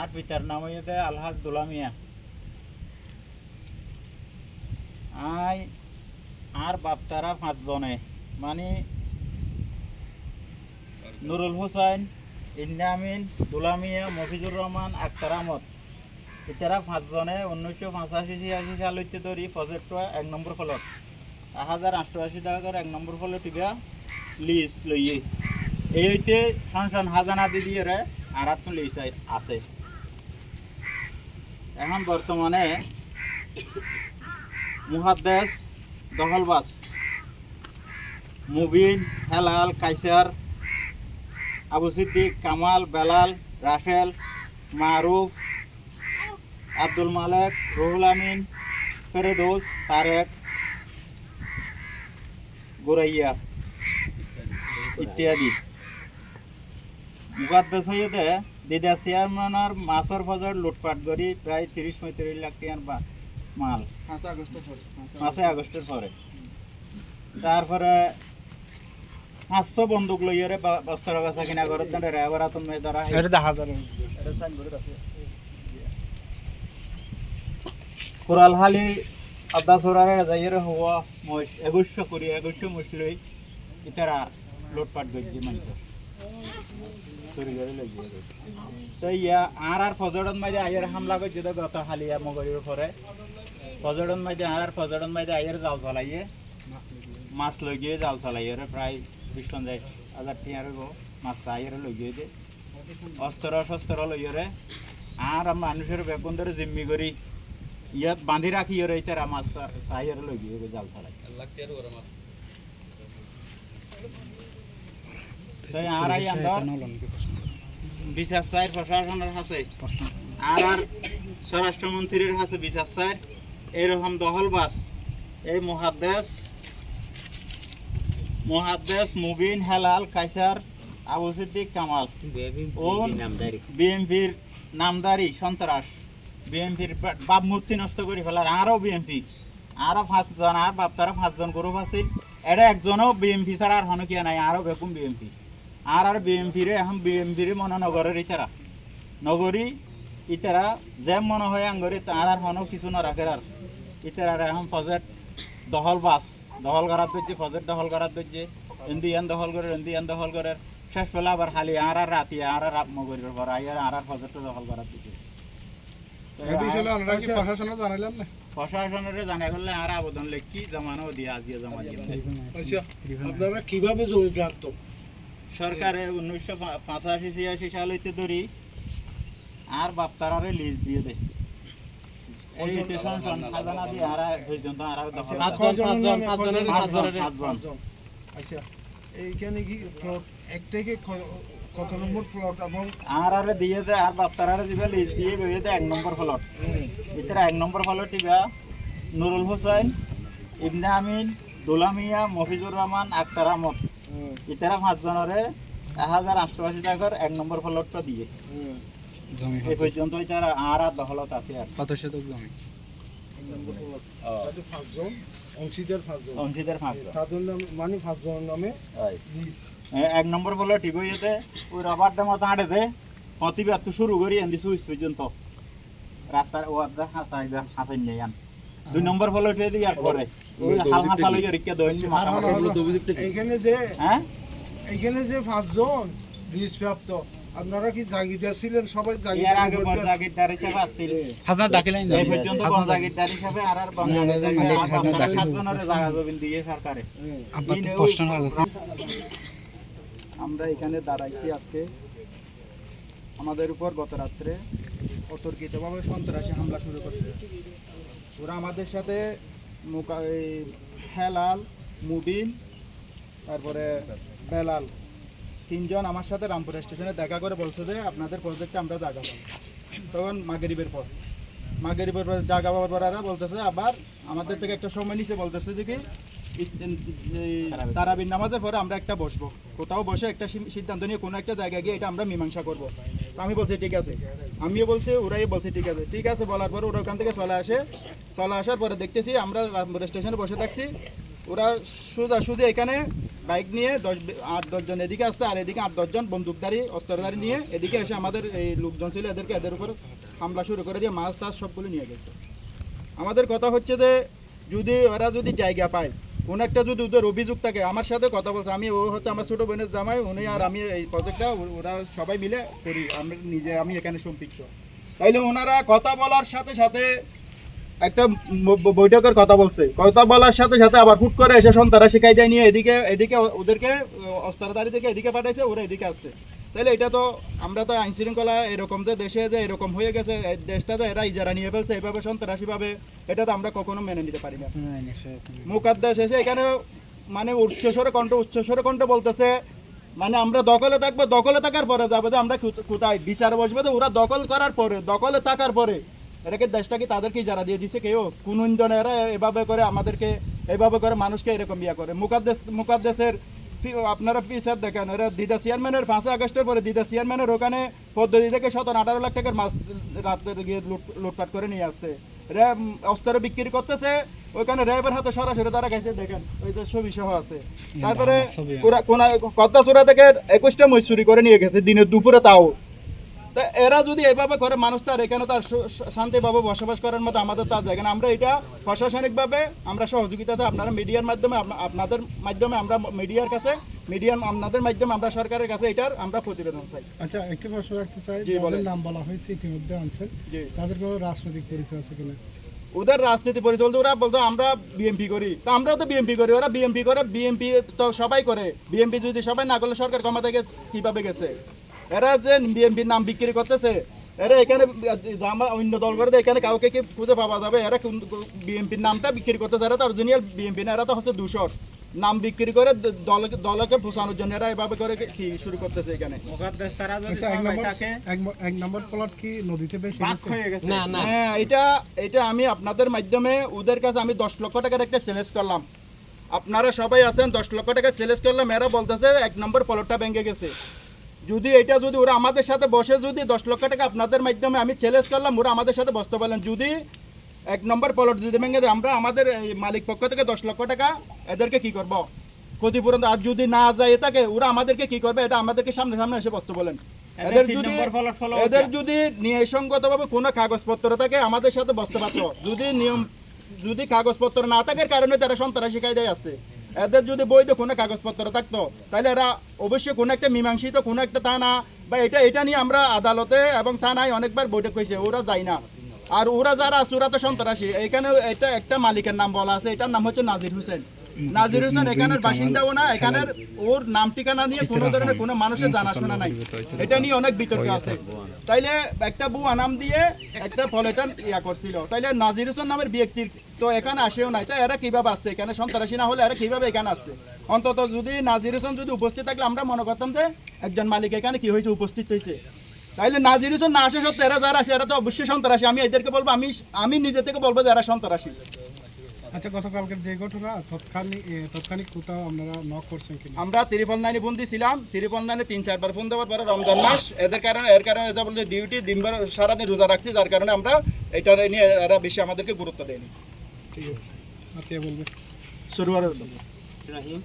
আর পিতার নাম হইতে আলহাজ দুলামিয়া। আই আর বাপ্তারা 5 জনে মানে নুরুল হোসেন, ইন্নামিন, দুলামিয়া, মফিজুর রহমান, আক্তার আহমদ। এটারা 5 জনে 1985-86 সাল হইতে ধরি প্রজেক্ট 1 নম্বর ফলট 1088 টাকা করে 1 নম্বর ফলট টিকা লিজ লইয়ে এই হইতে সংসন হাজানা দিয়ে রে আর আত্ম লিজ আছে। এখন বর্তমানে মুহাদ্দেস, দহলবাস, মুবিন, হেলাল, কাইসার, আবু সিদ্দিক, কামাল, বেলাল, রাশেল, মারুফ, আব্দুল মালেক, রুহুল আমিন, ফেরদৌস, তারেক, গোরাইয়া ইত্যাদি। মুকাদ্দেস হইতে দিদা চেয়ারম্যানের মাছের বাজার লুটপাট করি প্রায় 30-35 লাখ টাকার মাল 5 আগস্টের পরে। তারপরে 500 বন্দুক লইয়ারে বস্তার কাছা কিনা করে এবার তুমি ধরা কোরালহালি আদা সোরারে যাইরে হওয়া 2100 মুসলিম ইতারা লুটপাট করছে মানুষ চুরি করে লই গিয়ে। তো ইয়া আর ফজরন মাইদে আয়ের হামলা করছে তো গত হালিয়া মগরির পরে ফজরন মাইদে আর ফজরন মাইদে আয়ের জাল চালাইয়ে মাছ লই গিয়ে জাল চালাইয়ে প্রায় 20,000 টাকার মাছ আয়ের লই গিয়ে দে অস্ত্র লইয়ে আর মানুষের বেতন ধরে জিম্মি করি ইয়াত বাঁধি রাখি তারা মাছ আয়ের লই গিয়ে জাল চালাই। আর আই আন্দর বিচার চাই প্রশাসনের হাসে আর স্বরাষ্ট্রমন্ত্রীর হাসে বিচার চাই এরকম দহলবাস এই মুহাদ্দেস, মুবিন, হেলাল, কাইসার, আবু সিদ্দিক, কামাল বিএমপির নামদারি সন্ত্রাস বিএমপির বাপ মূর্তি নষ্ট করে ফেলার আরও বিএমপি আরও 5 জন আর বাপ্তারা 5 জন গ্রুপ আছিল। এটা একজনও বিএমপি ছাড়া আর হনকিয়া নাই আরও বেকুম বিএমপি আর বিএমপিরে এখন বিএমপির মনে নগরের ইতারা নগরী ইতারা যে মনে হয় আঙ্গরি তার আর হনও কিছু না রাখে আর ইতারা এখন ফজেট দহল করার ধরছে ফজেট দহল করার ধরছে ইন্দিয়ান দহল করে শেষ পেলা আবার খালি আর রাতি আর মগরির পর আর ফজেট দহল করার ধরছে। প্রশাসনের জানা করলে আর আবেদন লিখি জমানো দিয়ে আজিয়ে জমা দিয়ে আপনারা কিভাবে জড়িত রাখতো সরকারে 1985-86 সাল হইতে ধরি আর বাপ্তারারে লিজ দিয়ে দেয় এই স্টেশন খাজানা দিয়ে আর পর্যন্ত আর আচ্ছা এইখানে কি এক থেকে কত নম্বর প্লট এবং আর দিয়ে দেয় আর বাপ্তারারে দিবে লিজ দিয়ে বেরিয়ে দেয় 1 নম্বর প্লট এটার 1 নম্বর প্লট দিবা নুরুল হোসেন, ইবনে আমিন, দুলামিয়া, মফিজুর রহমান, আক্তার আহমদ ইতারা 5 জনরে 1088 টাকার 1 নম্বর প্লটটা দিয়ে এই পর্যন্ত ইতারা আর দহলত আছে আর কত শতক জমি 1 নম্বর প্লট তাতে 5 জন অংশীদার 5 জন তাদের নাম মানে 5 জনের নামে লিজ 1 নম্বর প্লট ঠিক হইতে ওই রবারটা মত আড়ে দে প্রতিবাদ তো শুরু করি এন্দি সুইচ পর্যন্ত রাস্তার ওয়াদা হাসাই নেই আন 2 নম্বর প্লট এ দিয়ে আর পরে ওই হাল হাসাল হই রিক্কা দইনি মাথা এইখানে যে 5 জন লিজ প্রাপ্ত আপনারা কি জাগিরদার ছিলেন সবাই জাগিরদার হিসেবে আসছিল আপনারা দাখিলাই এই পর্যন্ত কোন জাগিরদার হিসেবে আর বাংলাদেশের মালিক হাজার 7 জনের জায়গা জমিন দিয়ে সরকারে আপনাদের প্রশ্ন আছে। আমরা এখানে দাঁড়াইছি আজকে আমাদের উপর গত রাত্রে অতর্কিতভাবে সন্ত্রাসী হামলা শুরু করছে। ওরা আমাদের সাথে হেলাল, মুবিন, তারপরে বেলাল 3 জন আমার সাথে রামপুর স্টেশনে দেখা করে বলছে যে আপনাদের প্রজেক্টে আমরা জায়গা পাবো। তখন মাগরিবের পর জায়গা পাওয়ার পর এরা বলতেছে আবার আমাদের থেকে একটা সময় নিচে বলতেছে যে কি তারাবির নামাজের পরে আমরা একটা বসবো, কোথাও বসে একটা সিদ্ধান্ত নিয়ে কোনো একটা জায়গায় গিয়ে এটা আমরা মীমাংসা করব। তো আমি বলছি ঠিক আছে, আমিও বলছি ওরাই বলছে ঠিক আছে বলার পরে ওরা ওখান থেকে চলে আসার পরে দেখতেছি আমরা রামপুর স্টেশনে বসে থাকছি। ওরা সোজাসুজি এখানে বাইক নিয়ে 8-10 জন এদিকে আসছে, আর এদিকে 8-10 জন বন্দুকধারী অস্ত্রধারী নিয়ে এদিকে এসে আমাদের এই লোকজন ছিল এদের উপর হামলা শুরু করে দিয়ে মাছ টাছ সবগুলো নিয়ে গেছে। আমাদের কথা হচ্ছে যে যদি ওরা যদি জায়গা পায়, কোনো একটা যদি ওদের অভিযোগ থাকে, আমার সাথে কথা বলছে, ও হচ্ছে আমার ছোটো বোনের জামাই, উনি আর আমি এই প্রজেক্টটা ওরা সবাই মিলে করি, আমি এখানে সম্পৃক্ত। তাইলে ওনারা কথা বলার সাথে সাথে একটা বৈঠকের কথা বলছে, কথা বলার সাথে সাথে আবার হুট করে এসে সন্ত্রাসী কায়দায় নিয়ে এদিকে ওদেরকে অস্ত্রধারী থেকে এদিকে পাঠাইছে, ওরা এদিকে আসছে। তাহলে এটা তো আমরা তো আইন শৃঙ্খলা এরকম যে দেশে যে এরকম হয়ে গেছে, দেশটাতে এরা ইজারা নিয়ে ফেলছে এভাবে সন্ত্রাসীভাবে, এটা তো আমরা কখনো মেনে নিতে পারি না। মুকাদ্দাস এসে এখানে মানে উচ্চস্বরে কণ্ঠ বলতেছে, মানে আমরা দখলে থাকবো, দখলে থাকার পরে যাবো যে আমরা কোথায় বিচার বসবো, যে ওরা দখল করার পরে, দখলে থাকার পরে এটাকে দেশটা কি তাদেরকে ইজারা দিয়ে দিছে কেউ? কোন ইন্ধনেরা এভাবে করে আমাদেরকে এভাবে করে মানুষকে এরকম ইয়া করে? মুকাদ্দেসের আপনারা ফিচার দেখেন, এরা দিদা চেয়ারম্যানের 5 আগস্টের পরে দিদা চেয়ারম্যানের ওখানে পদ্ধতি থেকে 17-18 লাখ টাকার মাছ রাতে গিয়ে লুটপাট করে নিয়ে আসছে। র্যাব অস্ত্র বিক্রি করতেছে, ওইখানে র্যাবের হাতে সরাসরি তারা গেছে, দেখেন ওই যে ছবি সহ আছে। তারপরে কত্তাচূড়া থেকে 21টা মই চুরি করে নিয়ে গেছে দিনের দুপুরে, তাও। তা এরা যদি এভাবে করে, মানুষ তার এখানে তার শান্তিভাবে বসবাস করার মতো আমাদের তার জায়গা না। আমরা এটা প্রশাসনিকভাবে আমরা সহযোগিতাতে আপনারা মিডিয়ার মাধ্যমে, আপনাদের মাধ্যমে, আমরা মিডিয়ার কাছে, আপনাদের মাধ্যমে আমরা সরকারের কাছে এটার আমরা প্রতিবেদন চাই। আচ্ছা, একটি প্রশ্ন রাখতে চাই, যাদের নাম বলা হয়েছে ইতিমধ্যে আনছেন, তাদের কোনো রাজনৈতিক পরিচয় আছে কিনা? ওদের রাজনীতি পরিচয় বলতে ওরা বলতো আমরা বিএমপি করি, তো আমরাও তো বিএমপি করি, ওরা বিএমপি করে, বিএমপি তো সবাই করে, বিএমপি যদি সবাই না করলে সরকার ক্ষমতা থেকে কীভাবে গেছে? এরা যে বিএমপির নাম বিক্রি করতেছে, এরা এখানে অন্য দল করে এখানে কাউকে কি খুঁজে পাওয়া যাবে? এরা বিএমপির নামটা বিক্রি করতেছে, এরা তো অরিজিনাল বিএমপি না, এরা তো হচ্ছে দূষর নাম বিক্রি করে দলকে ফোসানোর জন্য এরা এভাবে করে কি শুরু করতেছে এখানে। এক নম্বর প্লট কি নদীতে বেশি হয়ে গেছে? হ্যাঁ, এটা আমি আপনাদের মাধ্যমে ওদের কাছে আমি 10 লক্ষ টাকার একটা চ্যালেঞ্জ করলাম, আপনারা সবাই আছেন, 10 লক্ষ টাকা চ্যালেঞ্জ করলাম। এরা বলতেছে 1 নম্বর প্লটটা ভেঙে গেছে। যদি ওরা আমাদের সাথে বসে, যদি 10 লক্ষ টাকা আপনাদের মাধ্যমে আমি চ্যালেঞ্জ করলাম, ওরা আমাদের সাথে বসতে পারলেন, যদি 1 নম্বর প্লট যদি ভেঙে দেয়, আমরা আমাদের মালিক পক্ষ থেকে 10 লক্ষ টাকা এদেরকে কি করব ক্ষতিপূরণ। আর যদি না যায় থাকে, ওরা আমাদেরকে কি করবে, এটা আমাদেরকে সামনে এসে বসতে বলেন। এদের যদি ন্যায়সঙ্গতভাবে কোনো কাগজপত্র থাকে আমাদের সাথে বসতে পারতো। যদি কাগজপত্র না থাকার কারণে তারা সন্ত্রাসী কায়দায় আছে, এদের যদি বৈধ কোনো কাগজপত্র থাকতো, তাহলে এরা অবশ্যই কোনো একটা মীমাংসিত কোনো একটা থানা বা এটা নিয়ে আমরা আদালতে এবং থানায় অনেকবার বৈঠক হয়েছে, ওরা যায় না। আর ওরা যারা আছে ওরা তো সন্ত্রাসী। এখানে এটা একটা মালিকের নাম বলা আছে, এটার নাম হচ্ছে নাজির হোসেন। নাজির হোসেন এখানের বাসিন্দাও না, এখানের ওর নাম ঠিকানা নিয়ে কোনো ধরনের কোনো মানুষের জানাশোনা নাই, এটা নিয়ে অনেক বিতর্ক আছে। তাইলে একটা বুয়া নাম দিয়ে একটা ফলেটান করছিল, তাইলে নাজির হোসেন নামের ব্যক্তির তো এখানে আসেও নাই, তো এরা কিভাবে আসছে এখানে? সন্ত্রাসী না হলে এরা কিভাবে এখানে আসছে? অন্তত যদি নাজির হোসেন যদি উপস্থিত থাকলে আমরা মনে করতাম যে একজন মালিক এখানে কি হয়েছে, উপস্থিত হয়েছে। তাইলে নাজির হোসেন না আসে সত্ত্বে এরা যারা আছে এরা তো অবশ্যই সন্ত্রাসী। আমি এদেরকে বলবো, আমি নিজে থেকে বলবো যে এরা সন্ত্রাসী। আচ্ছা, গতকালকের যে ঘটনা, তৎক্ষণিক কোথাও আপনারা নক করছেন কিনা? আমরা 399 ফোন দিয়েছিলাম, 399 3-4 বার ফোন দেওয়ার পরে রমজান মাস, এর কারণে এটা বলতে ডিউটি দিনবার সারাদিন রোজা রাখছি, যার কারণে আমরা এটা নিয়ে এরা বেশি আমাদেরকে গুরুত্ব দেয়নি। ঠিক আছে, আর কে বলবে? রহিম,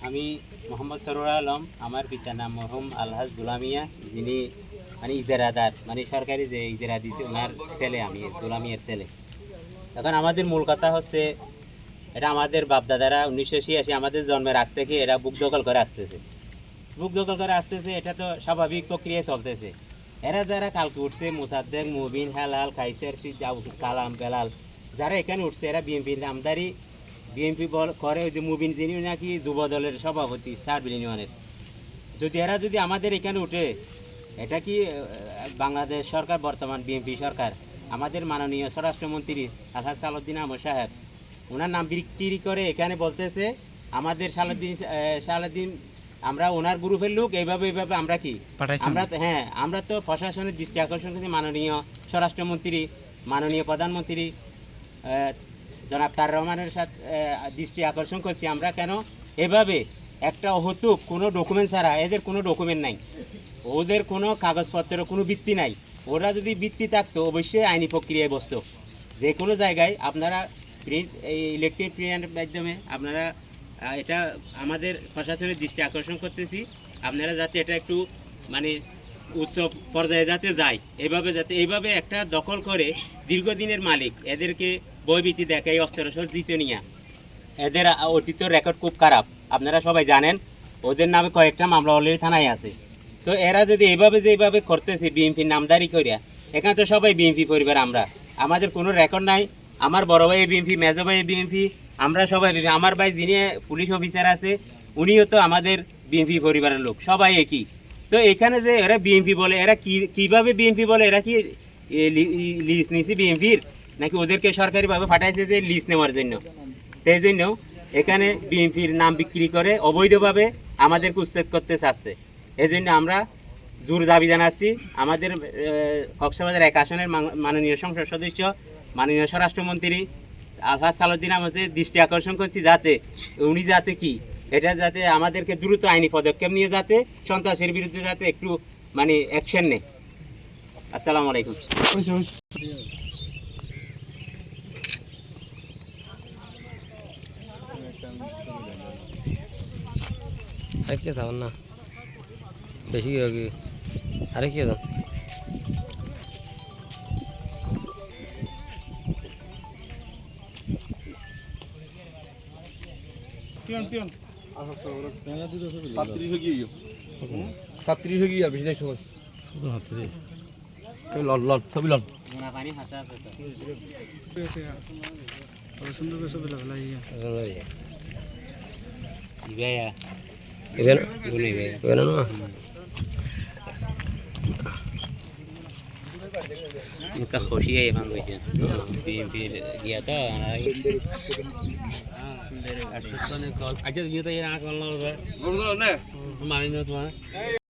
আমি মোহাম্মদ সরোয়ার আলম, আমার পিতার নাম মরহুম আলহাজ দুলামিয়া, যিনি মানে ইজারাদার, মানে সরকারি যে ইজারা দিয়েছে ওনার ছেলে, আমি দুলামিয়ার ছেলে। এখন আমাদের মূল কথা হচ্ছে, এটা আমাদের বাপদাদারা 1986 আমাদের জন্মের আগ থেকে এরা বুক দখল করে আসতেছে, এটা তো স্বাভাবিক প্রক্রিয়ায় চলতেছে। এরা যারা কালকে উঠছে, মোসাদ্দেক, মুবিন, হেলাল, কাইসার, কালাম, বেলাল, যারা এখানে উঠছে, এরা বিএনপির নামদারি, বিএনপি করে। ওই যে মুবিন, যিনি নাকি যুব দলের সভাপতি সার্বিল ইউনিয়নের, যদি আমাদের এখানে উঠে, এটা কি বাংলাদেশ সরকার, বর্তমান বিএনপি সরকার, আমাদের মাননীয় স্বরাষ্ট্রমন্ত্রী আলহাজ সালাউদ্দিন আহমদ সাহেব, ওনার নাম বিক্রি করে এখানে বলতেছে আমাদের সালাউদ্দিন আমরা ওনার গ্রুপের লোক, এইভাবে আমরা কি আমরা তো প্রশাসনের দৃষ্টি আকর্ষণ করছি, মাননীয় স্বরাষ্ট্রমন্ত্রী, মাননীয় প্রধানমন্ত্রী জনাব তার রহমানের সাথে দৃষ্টি আকর্ষণ করছি। আমরা কেন এভাবে একটা অহতুক কোনো ডকুমেন্ট ছাড়া, এদের কোনো ডকুমেন্ট নাই, ওদের কোনো কাগজপত্রের কোনো ভিত্তি নাই। ওরা যদি ভিত্তি থাকতো অবশ্যই আইনি প্রক্রিয়ায় বসতো। যে কোনো জায়গায় আপনারা প্রিন্ট, এই ইলেকট্রিক প্রিন্টের মাধ্যমে আপনারা এটা আমাদের প্রশাসনের দৃষ্টি আকর্ষণ করতেছি, আপনারা যাতে এটা একটু মানে উচ্চ পর্যায়ে যাতে যায়, এইভাবে একটা দখল করে দীর্ঘদিনের মালিক এদেরকে ভয়ভীতি দেখায়, অস্ত্র দিতে নিয়ে এদের অতীত রেকর্ড খুব খারাপ, আপনারা সবাই জানেন। ওদের নামে কয়েকটা মামলা অলরেডি থানায় আছে। তো এরা যদি যেভাবে করতেছে বিএনপির নামদারি করিয়া, এখানে তো সবাই বিএনপি পরিবার, আমাদের কোনো রেকর্ড নাই। আমার বড় ভাই বিএনপি, মেজো ভাই বিএনপি, আমরা সবাই বিএনপি। আমার ভাই যিনি পুলিশ অফিসার আছে উনিও তো আমাদের বিএনপি পরিবারের লোক, সবাই একই। তো এখানে যে এরা বিএনপি বলে, এরা কিভাবে বিএনপি বলে? এরা কি লিস্ট নিয়েছে বিএনপির, নাকি ওদেরকে সরকারিভাবে পাঠাইছে যে লিস্ট নেওয়ার জন্য? সেই জন্য এখানে বিএনপির নাম বিক্রি করে অবৈধভাবে আমাদেরকে উচ্ছেদ করতে চাচ্ছে। এই জন্য আমরা জোর দাবি জানাচ্ছি আমাদের কক্সবাজার 1 আসনের মাননীয় সংসদ সদস্য, মাননীয় স্বরাষ্ট্রমন্ত্রী আলহাজ সালাউদ্দিন আমাদের দৃষ্টি আকর্ষণ করছি, উনি এটা যাতে আমাদেরকে দ্রুত আইনি পদক্ষেপ নিয়ে যাতে সন্ত্রাসের বিরুদ্ধে যাতে একটু মানে অ্যাকশন নেয়। আসসালামু আলাইকুম। আরেকটা যাবেন না বেশি আরে কি যান খুশি এমন হয়েছে বিএনপির গিয়া তো আচ্ছা ইয়ে তো মানি না তোমার